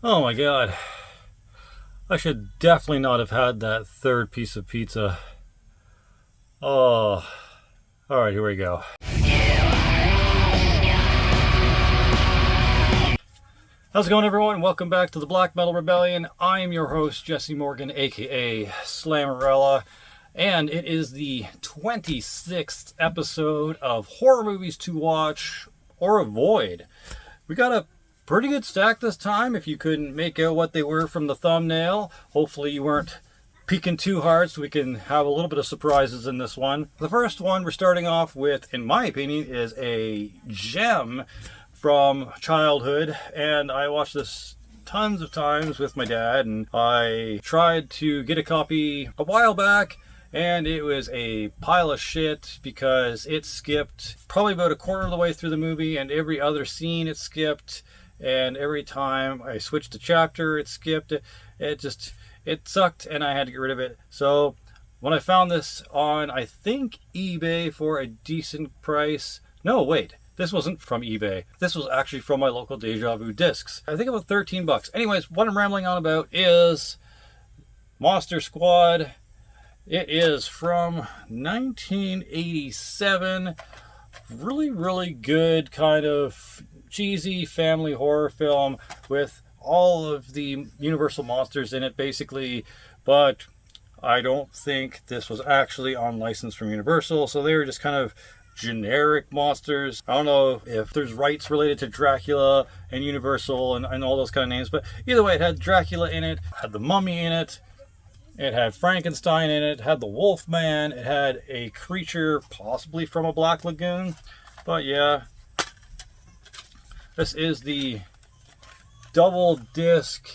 Oh my god. I should definitely not have had that third piece of pizza. Oh. Alright, here we go. How's it going, everyone? Welcome back to the Black Metal Rebellion. I am your host, Jesse Morgan, aka Slammerella, and it is the 26th episode of Horror Movies to Watch or Avoid. We got a pretty good stack this time, if you couldn't make out what they were from the thumbnail. Hopefully you weren't peeking too hard so we can have a little bit of surprises in this one. The first one we're starting off with, in my opinion, is a gem from childhood, and I watched this tons of times with my dad, and I tried to get a copy a while back, and it was a pile of shit because it skipped probably about a quarter of the way through the movie, and every other scene it skipped, and every time I switched a chapter it skipped. It sucked, and I had to get rid of it. So when I found this on, I think, eBay for a decent price. No, wait. This wasn't from eBay. This was actually from my local Deja Vu discs. I think about 13 bucks. Anyways, what I'm rambling on about is Monster Squad. It is from 1987. Really, really good kind of cheesy family horror film with all of the Universal monsters in it, basically. But I don't think this was actually on license from Universal, so they were just kind of generic monsters. I don't know if there's rights related to Dracula and Universal and all those kind of names, but either way, it had Dracula in it, had the Mummy in it, it had Frankenstein in it, had the Wolfman, it had a creature possibly from a Black Lagoon. But yeah, this is the double disc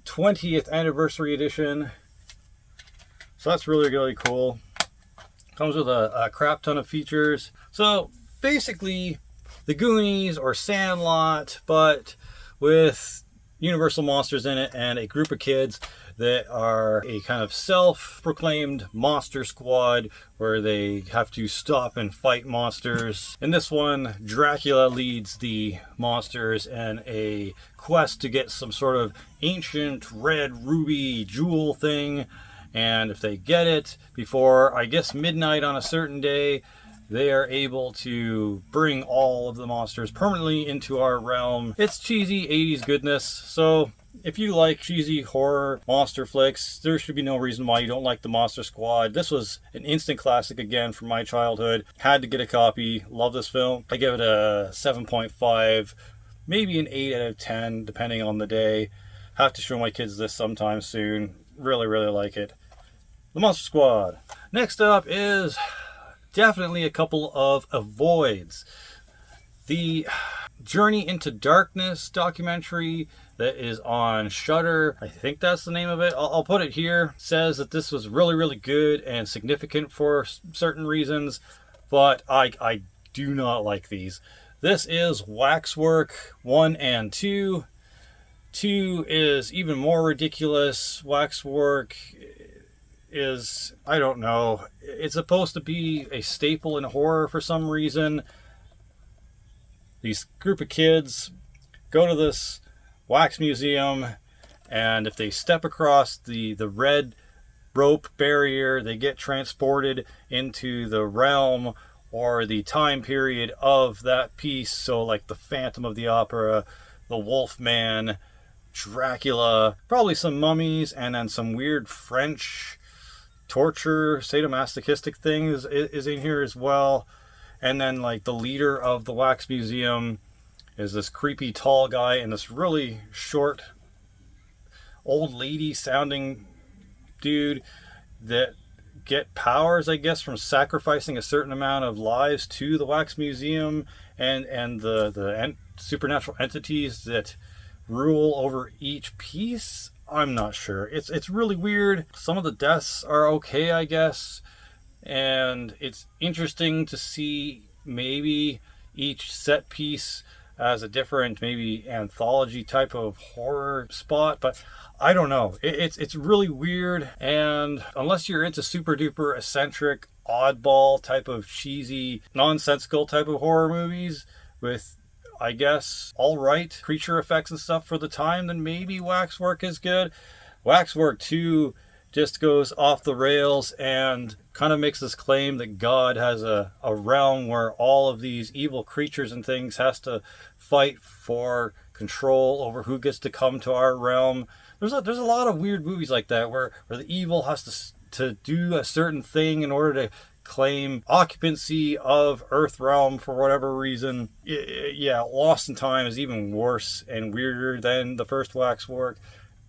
20th anniversary edition, so that's really, really cool. Comes with a crap ton of features. So basically the Goonies or Sandlot, but with Universal monsters in it and a group of kids that are a kind of self-proclaimed monster squad where they have to stop and fight monsters. In this one, Dracula leads the monsters in a quest to get some sort of ancient red ruby jewel thing. And if they get it before, I guess, midnight on a certain day, they are able to bring all of the monsters permanently into our realm. It's cheesy 80s goodness, so if you like cheesy horror monster flicks, there should be no reason why you don't like the Monster Squad. This was an instant classic again from my childhood. Had to get a copy. Love this film. I give it a 7.5, maybe an 8 out of 10, depending on the day. Have to show my kids this sometime soon. Really, really like it. The Monster Squad. Next up is definitely a couple of avoids. The Journey into Darkness documentary that is on Shudder, I think that's the name of it. I'll put it here. It says that this was really, really good and significant for certain reasons, but I do not like these. This is Waxwork 1 and 2. 2 is even more ridiculous. Waxwork is, I don't know, it's supposed to be a staple in horror for some reason. These group of kids go to this wax museum, and if they step across the red rope barrier, they get transported into the realm or the time period of that piece. So like the Phantom of the Opera, the Wolfman, Dracula, probably some mummies, and then some weird French torture sadomasochistic things is in here as well. And then like the leader of the wax museum is this creepy tall guy and this really short old lady sounding dude that get powers, I guess, from sacrificing a certain amount of lives to the wax museum and the supernatural entities that rule over each piece. I'm not sure. It's really weird. Some of the deaths are okay, I guess, and it's interesting to see maybe each set piece as a different, maybe anthology type of horror spot, but I don't know. It's really weird, and unless you're into super duper eccentric, oddball type of cheesy, nonsensical type of horror movies with I guess, all right creature effects and stuff for the time, then maybe Waxwork is good. Waxwork 2 just goes off the rails and kind of makes this claim that God has a realm where all of these evil creatures and things has to fight for control over who gets to come to our realm. There's a lot of weird movies like that where the evil has to do a certain thing in order to claim occupancy of Earth realm for whatever reason. Yeah, Lost in Time is even worse and weirder than the first Waxwork.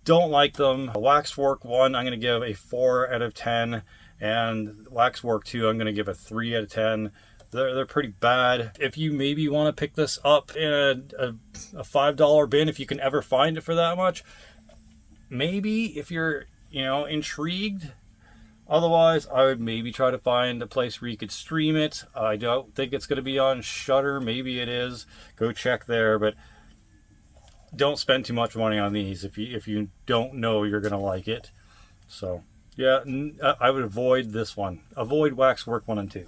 Don't like them. Waxwork 1 I'm going to give a 4 out of 10, and Waxwork 2 I'm going to give a 3 out of 10. They're pretty bad. If you maybe want to pick this up in a $5 bin, if you can ever find it for that much, maybe if you're intrigued. Otherwise, I would maybe try to find a place where you could stream it. I don't think it's going to be on Shudder. Maybe it is. Go check there, but don't spend too much money on these if you don't know you're going to like it. So, yeah, I would avoid this one. Avoid Waxwork 1 and 2.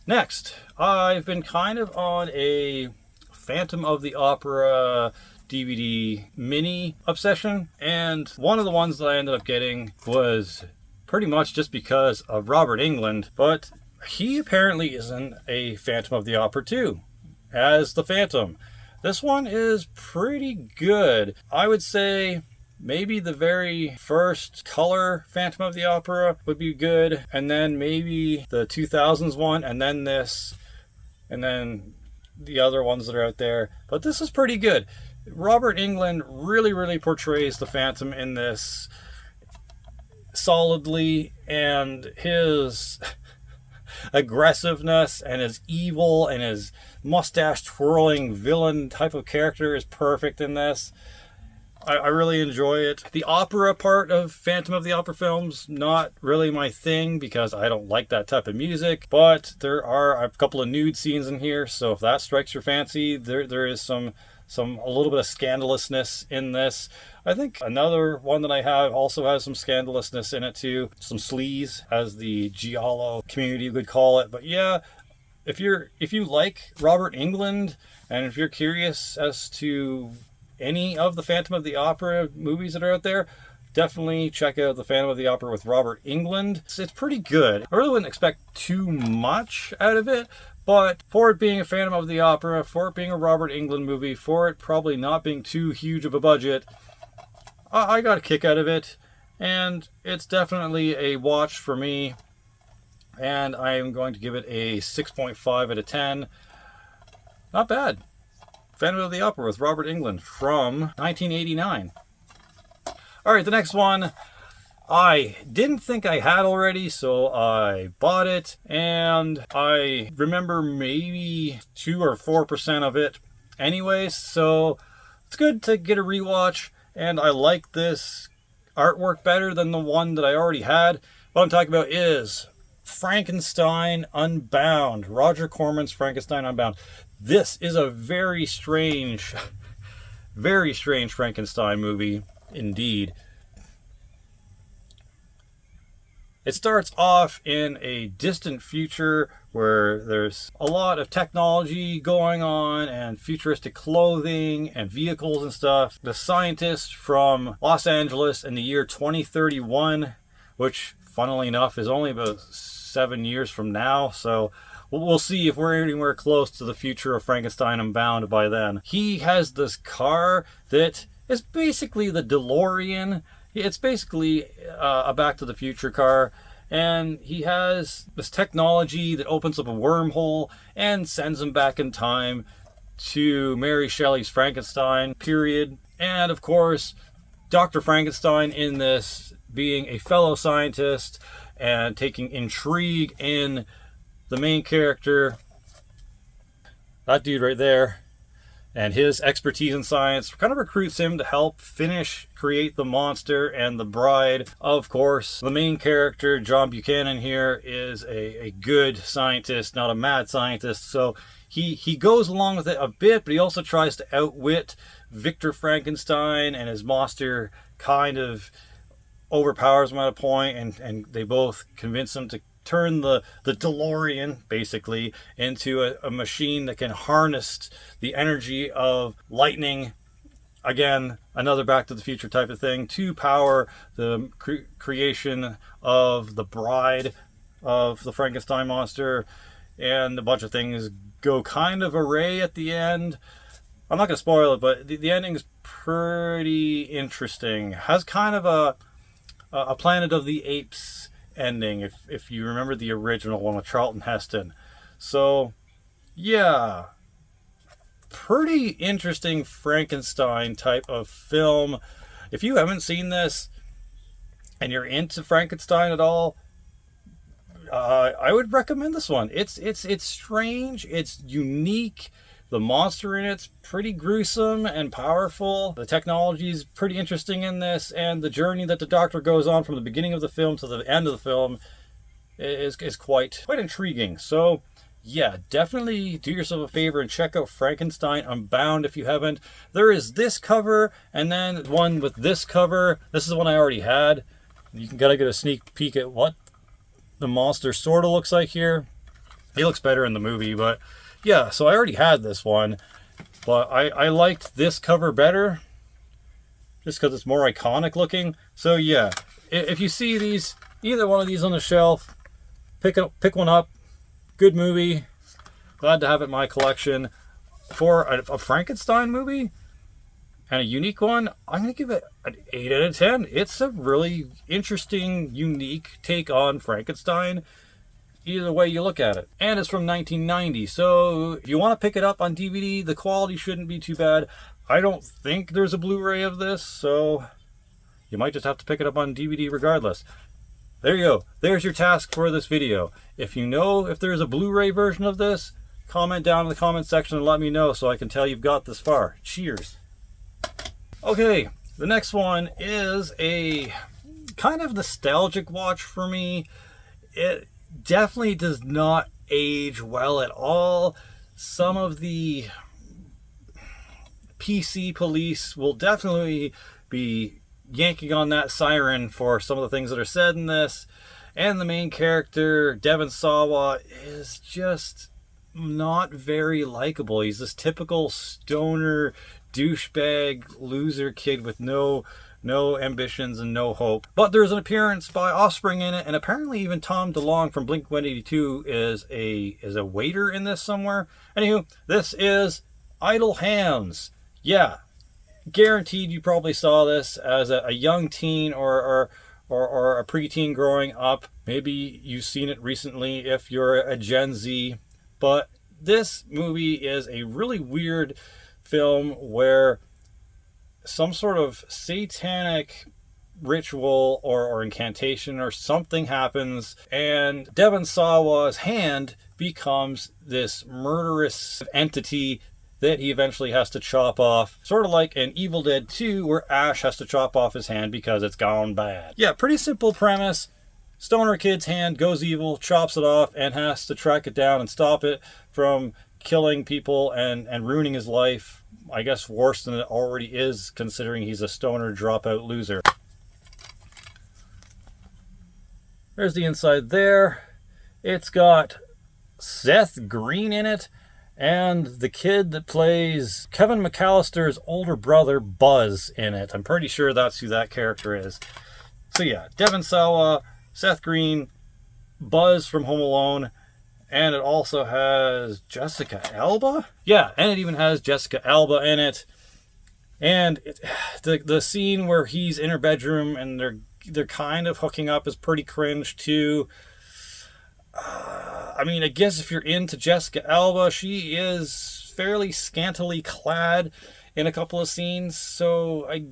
Next, I've been kind of on a Phantom of the Opera DVD mini obsession, and one of the ones that I ended up getting was pretty much just because of Robert Englund, but he apparently isn't a Phantom of the Opera 2 as the Phantom. This one is pretty good. I would say maybe the very first color Phantom of the Opera would be good, and then maybe the 2000s one, and then this, and then the other ones that are out there. But this is pretty good. Robert Englund really portrays the Phantom in this solidly, and his aggressiveness and his evil and his mustache twirling villain type of character is perfect in this. I really enjoy it. The opera part of Phantom of the Opera films, not really my thing because I don't like that type of music, but there are a couple of nude scenes in here, so if that strikes your fancy, there is a little bit of scandalousness in this. I think another one that I have also has some scandalousness in it too. Some sleaze, as the giallo community would call it. But yeah, if you like Robert Englund, and if you're curious as to any of the Phantom of the Opera movies that are out there, definitely check out the Phantom of the Opera with Robert Englund. It's pretty good. I really wouldn't expect too much out of it, but for it being a Phantom of the Opera, for it being a Robert Englund movie, for it probably not being too huge of a budget, I got a kick out of it, and it's definitely a watch for me, and I am going to give it a 6.5 out of 10. Not bad. Phantom of the Opera with Robert Englund from 1989. Alright, the next one I didn't think I had already, so I bought it, and I remember maybe 2 or 4% of it anyways, so it's good to get a rewatch, and I like this artwork better than the one that I already had. What I'm talking about is Frankenstein Unbound. Roger Corman's Frankenstein Unbound. This is a very strange Frankenstein movie indeed. It starts off in a distant future where there's a lot of technology going on and futuristic clothing and vehicles and stuff. The scientist from Los Angeles in the year 2031, which funnily enough is only about 7 years from now, so we'll see if we're anywhere close to the future of Frankenstein Unbound by then. He has this car that is basically the DeLorean. It's basically a Back to the Future car, and he has this technology that opens up a wormhole and sends him back in time to Mary Shelley's Frankenstein period. And of course, Dr. Frankenstein in this being a fellow scientist and taking intrigue in the main character, that dude right there, and his expertise in science kind of recruits him to help create the monster and the bride. Of course, the main character, John Buchanan here, is a good scientist, not a mad scientist, so he goes along with it a bit, but he also tries to outwit Victor Frankenstein, and his monster kind of overpowers him at a point, and they both convince him to turn the DeLorean, basically, into a machine that can harness the energy of lightning. Again, another Back to the Future type of thing, to power the creation of the bride of the Frankenstein monster. And a bunch of things go kind of array at the end. I'm not going to spoil it, but the ending is pretty interesting. Has kind of a Planet of the Apes ending, if you remember the original one with Charlton Heston. So, yeah, pretty interesting Frankenstein type of film. If you haven't seen this and you're into Frankenstein at all, I would recommend this one. It's strange, it's unique. The monster in it's pretty gruesome and powerful. The technology is pretty interesting in this, and the journey that the Doctor goes on from the beginning of the film to the end of the film is quite intriguing. So yeah, definitely do yourself a favor and check out Frankenstein Unbound if you haven't. There is this cover, and then one with this cover. This is the one I already had. You can gotta get a sneak peek at what the monster sort of looks like here. He looks better in the movie, but yeah, so I already had this one, but I liked this cover better just because it's more iconic looking. So yeah, if you see these, either one of these on the shelf, pick one up. Good movie. Glad to have it in my collection. For a Frankenstein movie and a unique one, I'm going to give it an 8 out of 10. It's a really interesting, unique take on Frankenstein, either way you look at it. And it's from 1990, so if you want to pick it up on DVD, the quality shouldn't be too bad. I don't think there's a Blu-ray of this, so you might just have to pick it up on DVD regardless. There you go. There's your task for this video. If you know if there's a Blu-ray version of this, comment down in the comment section and let me know so I can tell you've got this far. Cheers. Okay, the next one is a kind of nostalgic watch for me. It definitely does not age well at all. Some of the PC police will definitely be yanking on that siren for some of the things that are said in this. And the main character, Devon Sawa, is just not very likable. He's this typical stoner, douchebag, loser kid with no ambitions and no hope. But there's an appearance by Offspring in it, and apparently even Tom DeLonge from Blink-182 is a waiter in this somewhere. Anywho, this is Idle Hands. Yeah, guaranteed you probably saw this as a young teen or a preteen growing up. Maybe you've seen it recently if you're a Gen Z. But this movie is a really weird film where some sort of satanic ritual or incantation or something happens, and Devon Sawa's hand becomes this murderous entity that he eventually has to chop off. Sort of like in Evil Dead 2, where Ash has to chop off his hand because it's gone bad. Yeah, pretty simple premise. Stoner kid's hand goes evil, chops it off, and has to track it down and stop it from killing people and ruining his life. I guess worse than it already is, considering he's a stoner dropout loser. There's the inside there. It's got Seth Green in it, and the kid that plays Kevin McAllister's older brother, Buzz, in it. I'm pretty sure that's who that character is. So yeah, Devon Sawa, Seth Green, Buzz from Home Alone, and it also has Jessica Alba? Yeah, and it even has Jessica Alba in it. And the scene where he's in her bedroom and they're kind of hooking up is pretty cringe too. I mean, I guess if you're into Jessica Alba, she is fairly scantily clad in a couple of scenes, so I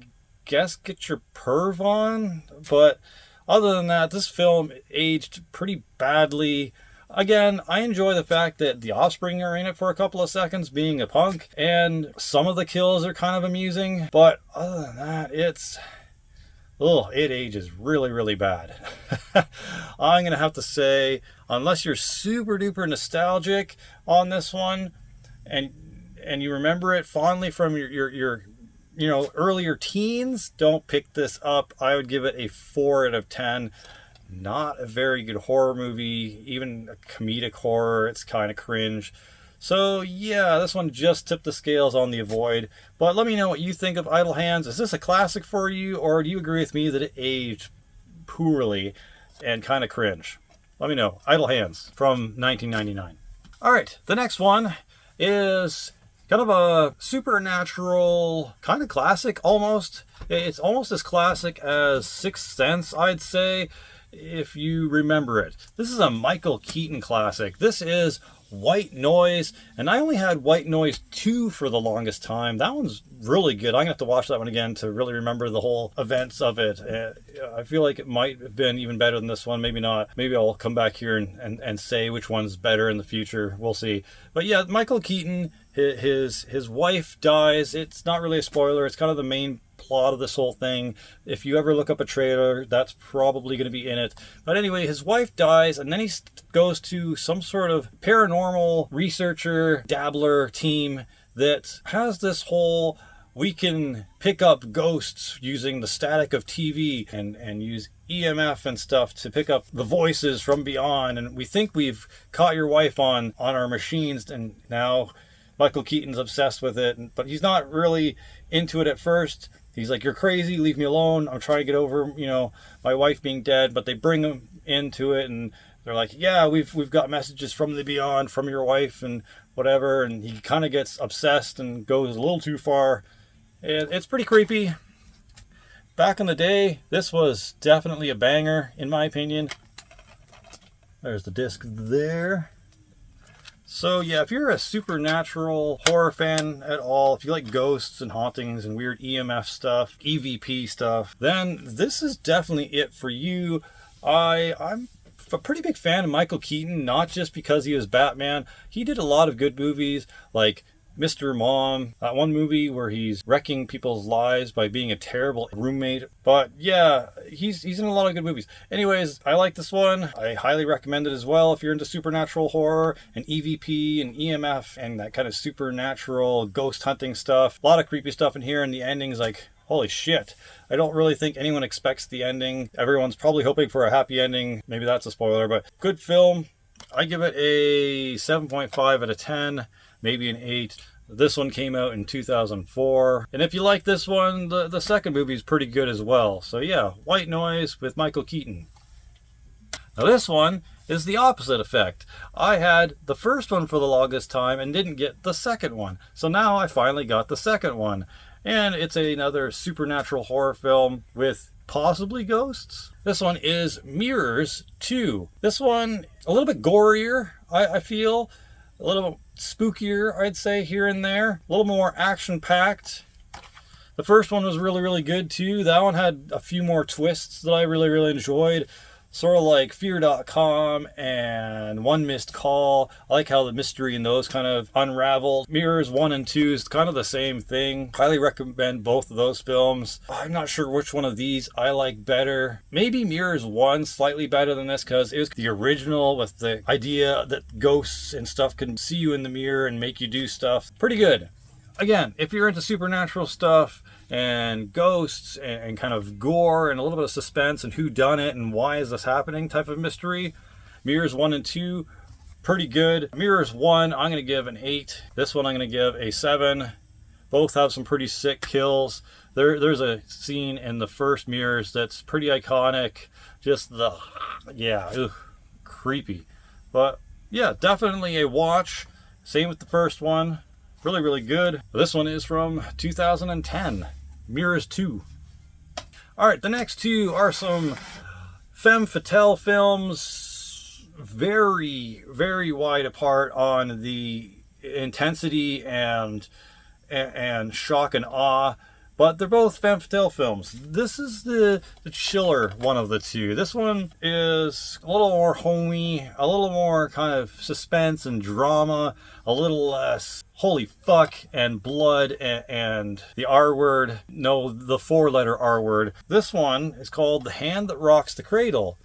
guess get your perv on. But other than that, this film aged pretty badly. Again, I enjoy the fact that the Offspring are in it for a couple of seconds, being a punk, and some of the kills are kind of amusing, but other than that, it ages really, really bad. I'm gonna have to say, unless you're super duper nostalgic on this one, and you remember it fondly from your earlier teens, don't pick this up. I would give it a 4 out of 10. not a very good horror movie, even a comedic horror. It's kind of cringe. So yeah, this one just tipped the scales on the avoid. But let me know what you think of Idle Hands. Is this a classic for you, or do you agree with me that it aged poorly and kind of cringe? Let me know. Idle Hands from 1999. All right, the next one is kind of a supernatural kind of classic almost. It's almost as classic as Sixth Sense, I'd say, if you remember it. This is a Michael Keaton classic. This is White Noise, and I only had White Noise 2 for the longest time. That one's really good. I'm gonna have to watch that one again to really remember the whole events of it. I feel like it might have been even better than this one. Maybe not. Maybe I'll come back here and say which one's better in the future. We'll see. But yeah, Michael Keaton, his wife dies. It's not really a spoiler. It's kind of the main plot of this whole thing. If you ever look up a trailer, that's probably going to be in it. But anyway, his wife dies, and then he goes to some sort of paranormal researcher, dabbler team that has this whole, we can pick up ghosts using the static of TV and use EMF and stuff to pick up the voices from beyond. And we think we've caught your wife on our machines, and now Michael Keaton's obsessed with it, but he's not really into it at first. He's like, you're crazy, leave me alone. I'm trying to get over, my wife being dead. But they bring him into it, and they're like, yeah, we've got messages from the beyond, from your wife and whatever. And he kind of gets obsessed and goes a little too far. It's pretty creepy. Back in the day, this was definitely a banger, in my opinion. There's the disc there. So yeah, if you're a supernatural horror fan at all, if you like ghosts and hauntings and weird EMF stuff, EVP stuff, then this is definitely it for you. I'm a pretty big fan of Michael Keaton, not just because he was Batman. He did a lot of good movies like Mr. Mom, that one movie where he's wrecking people's lives by being a terrible roommate. But yeah, he's in a lot of good movies. Anyways, I like this one. I highly recommend it as well if you're into supernatural horror and EVP and EMF and that kind of supernatural ghost hunting stuff. A lot of creepy stuff in here, and the ending's like, holy shit. I don't really think anyone expects the ending. Everyone's probably hoping for a happy ending. Maybe that's a spoiler, but good film. I give it a 7.5 out of 10. Maybe an 8. This one came out in 2004. And if you like this one, the second movie is pretty good as well. So yeah, White Noise with Michael Keaton. Now this one is the opposite effect. I had the first one for the longest time and didn't get the second one. So now I finally got the second one. And it's another supernatural horror film with possibly ghosts. This one is Mirrors 2. This one, a little bit gorier, I feel. A little spookier, I'd say, here and there. A little more action-packed. The first one was really, really good, too. That one had a few more twists that I really, really enjoyed. Sort of like Fear.com and One Missed Call. I like how the mystery in those kind of unraveled. Mirrors 1 and 2 is kind of the same thing. Highly recommend both of those films. I'm not sure which one of these I like better. Maybe Mirrors 1 slightly better than this because it was the original with the idea that ghosts and stuff can see you in the mirror and make you do stuff. Pretty good. Again, if you're into supernatural stuff and ghosts and kind of gore and a little bit of suspense and who done it and why is this happening type of mystery, Mirrors 1 and 2, pretty good. Mirrors 1, I'm going to give an 8. This one I'm going to give a 7. Both have some pretty sick kills. There's a scene in the first Mirrors that's pretty iconic. Just creepy. But yeah, definitely a watch. Same with the first one. Really, really good. This one is from 2010. Mirrors 2. Alright, the next two are some femme fatale films. Very, very wide apart on the intensity and shock and awe. But they're both femme fatale films. This is the chiller one of the two. This one is a little more homey, a little more kind of suspense and drama, a little less holy fuck and blood and the R word. No, the 4-letter R word. This one is called The Hand That Rocks the Cradle.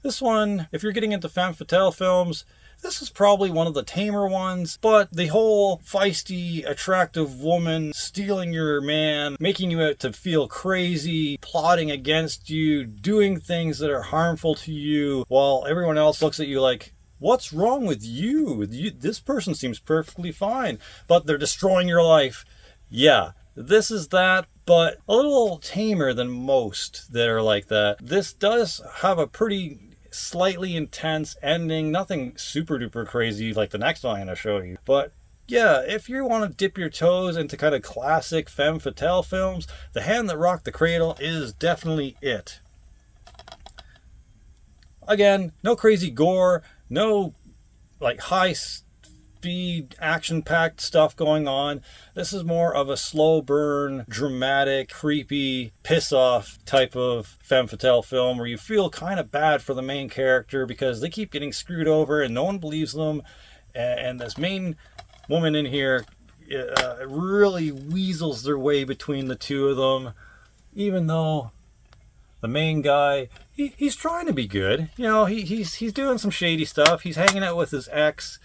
This one, if you're getting into femme fatale films, This is probably one of the tamer ones, but the whole feisty, attractive woman stealing your man, making you out to feel crazy, plotting against you, doing things that are harmful to you, while everyone else looks at you like, what's wrong with you? This person seems perfectly fine, but they're destroying your life. Yeah, this is that, but a little tamer than most that are like that. This does have a pretty slightly intense ending, nothing super duper crazy like the next one I'm going to show you. But yeah, if you want to dip your toes into kind of classic femme fatale films, The Hand That Rocked the Cradle is definitely it. Again, no crazy gore, no like high speed action packed stuff going on. This is more of a slow burn, dramatic, creepy, piss off type of femme fatale film where you feel kind of bad for the main character because they keep getting screwed over and no one believes them, and this main woman in here really weasels their way between the two of them, even though the main guy, he's trying to be good. You know, he's doing some shady stuff. He's hanging out with his ex.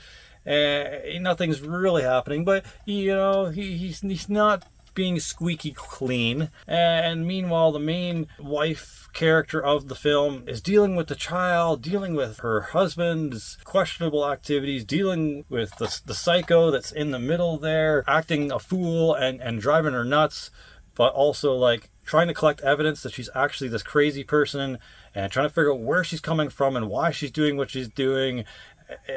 Nothing's really happening, but you know, he's not being squeaky clean. And meanwhile, the main wife character of the film is dealing with the child, dealing with her husband's questionable activities, dealing with the psycho that's in the middle there, acting a fool and driving her nuts, but also like trying to collect evidence that she's actually this crazy person and trying to figure out where she's coming from and why she's doing what she's doing.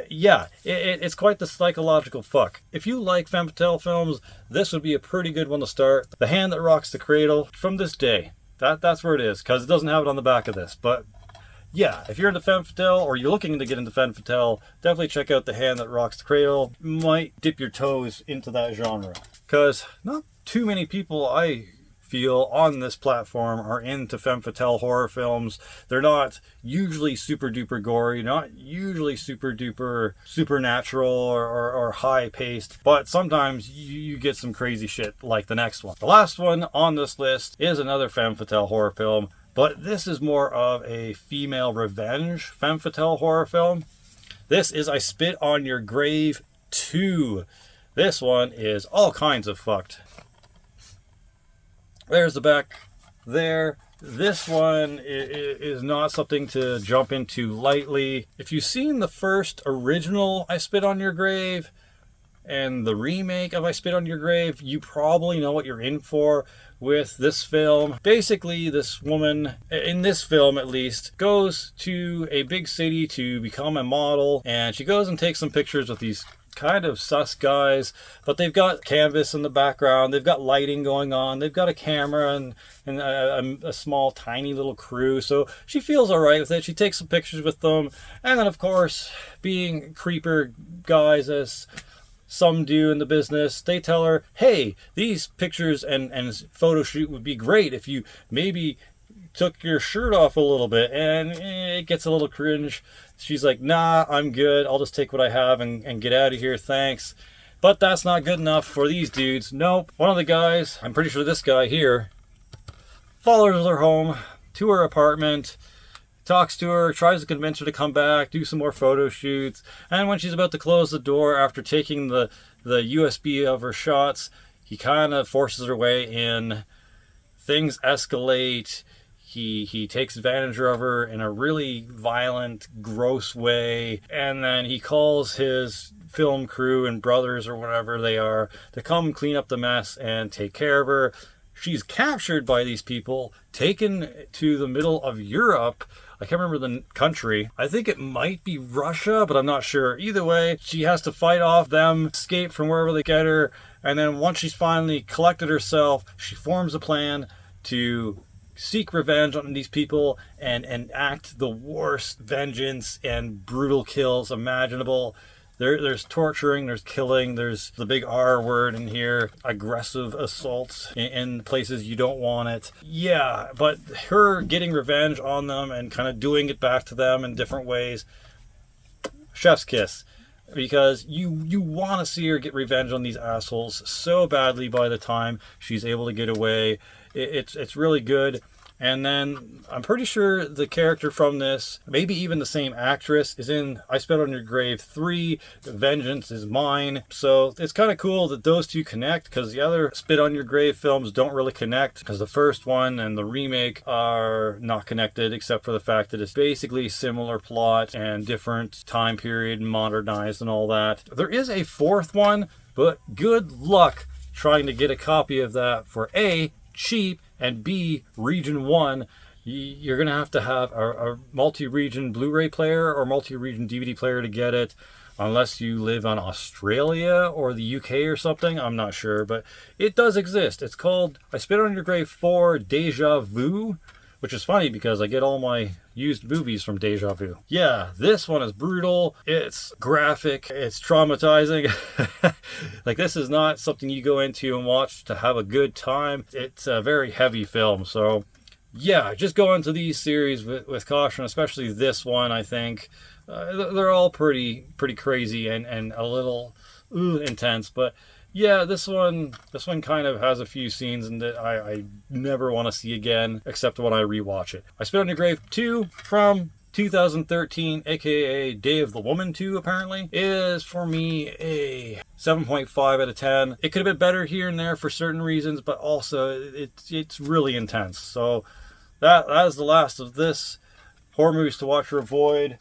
Yeah, it's quite the psychological fuck. If you like femme fatale films, this would be a pretty good one to start. The Hand That Rocks the Cradle, from this day. That's where it is, because it doesn't have it on the back of this. But yeah, if you're into femme fatale or you're looking to get into femme fatale, definitely check out The Hand That Rocks the Cradle. Might dip your toes into that genre, because not too many people I feel on this platform are into femme fatale horror films. They're not usually super duper gory, not usually super duper supernatural or high paced, but sometimes you get some crazy shit like the next one. The last one on this list is another femme fatale horror film, but this is more of a female revenge femme fatale horror film. This is I Spit on Your Grave 2. This one is all kinds of fucked. There's the back there. This one is not something to jump into lightly. If you've seen the first original I Spit on Your Grave and the remake of I Spit on Your Grave, you probably know what you're in for with this film. Basically, this woman, in this film at least, goes to a big city to become a model, and she goes and takes some pictures with these kind of sus guys, but they've got canvas in the background, they've got lighting going on, they've got a camera and a small tiny little crew, so she feels all right with it. She takes some pictures with them, and then of course, being creeper guys as some do in the business, they tell her, hey, these pictures and photo shoot would be great if you maybe took your shirt off a little bit, and it gets a little cringe. She's like, nah, I'm good. I'll just take what I have and get out of here. Thanks. But that's not good enough for these dudes. Nope. One of the guys, I'm pretty sure this guy here, follows her home to her apartment, talks to her, tries to convince her to come back, do some more photo shoots. And when she's about to close the door after taking the USB of her shots, he kind of forces her way in. Things escalate. He takes advantage of her in a really violent, gross way, and then he calls his film crew and brothers or whatever they are to come clean up the mess and take care of her. She's captured by these people, taken to the middle of Europe. I can't remember the country. I think it might be Russia, but I'm not sure. Either way, she has to fight off them, escape from wherever they get her, and then once she's finally collected herself, she forms a plan to seek revenge on these people and act the worst vengeance and brutal kills imaginable. There's torturing, there's killing, there's the big R word in here, aggressive assaults in places you don't want it. Yeah, but her getting revenge on them and kind of doing it back to them in different ways, chef's kiss. Because you want to see her get revenge on these assholes so badly by the time she's able to get away. It's really good. And then I'm pretty sure the character from this, maybe even the same actress, is in I Spit on Your Grave 3, Vengeance is Mine. So it's kind of cool that those two connect, because the other Spit on Your Grave films don't really connect, because the first one and the remake are not connected, except for the fact that it's basically similar plot and different time period, modernized and all that. There is a fourth one, but good luck trying to get a copy of that for A, cheap, and B, region 1. You're going to have a multi-region Blu-ray player or multi-region DVD player to get it, unless you live on Australia or the UK or something. I'm not sure, but it does exist. It's called I Spit on Your Grave 4 Deja Vu, which is funny because I get all my used movies from Deja Vu. Yeah, this one is brutal. It's graphic. It's traumatizing. Like, this is not something you go into and watch to have a good time. It's a very heavy film. So, yeah, just go into these series with caution, especially this one, I think. They're all pretty crazy and a little intense, but yeah, this one kind of has a few scenes in that I never want to see again, except when I rewatch it. I Spit on Your Grave 2 from 2013, aka Day of the Woman 2, apparently, is for me a 7.5 out of 10. It could have been better here and there for certain reasons, but also it's really intense. So that is the last of this horror movies to watch or avoid.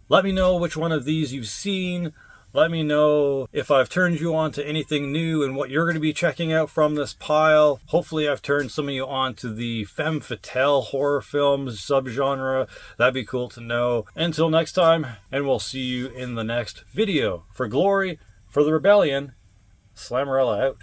Let me know which one of these you've seen. Let me know if I've turned you on to anything new and what you're going to be checking out from this pile. Hopefully I've turned some of you on to the femme fatale horror films subgenre. That'd be cool to know. Until next time, and we'll see you in the next video. For glory, for the rebellion, Slammerella out.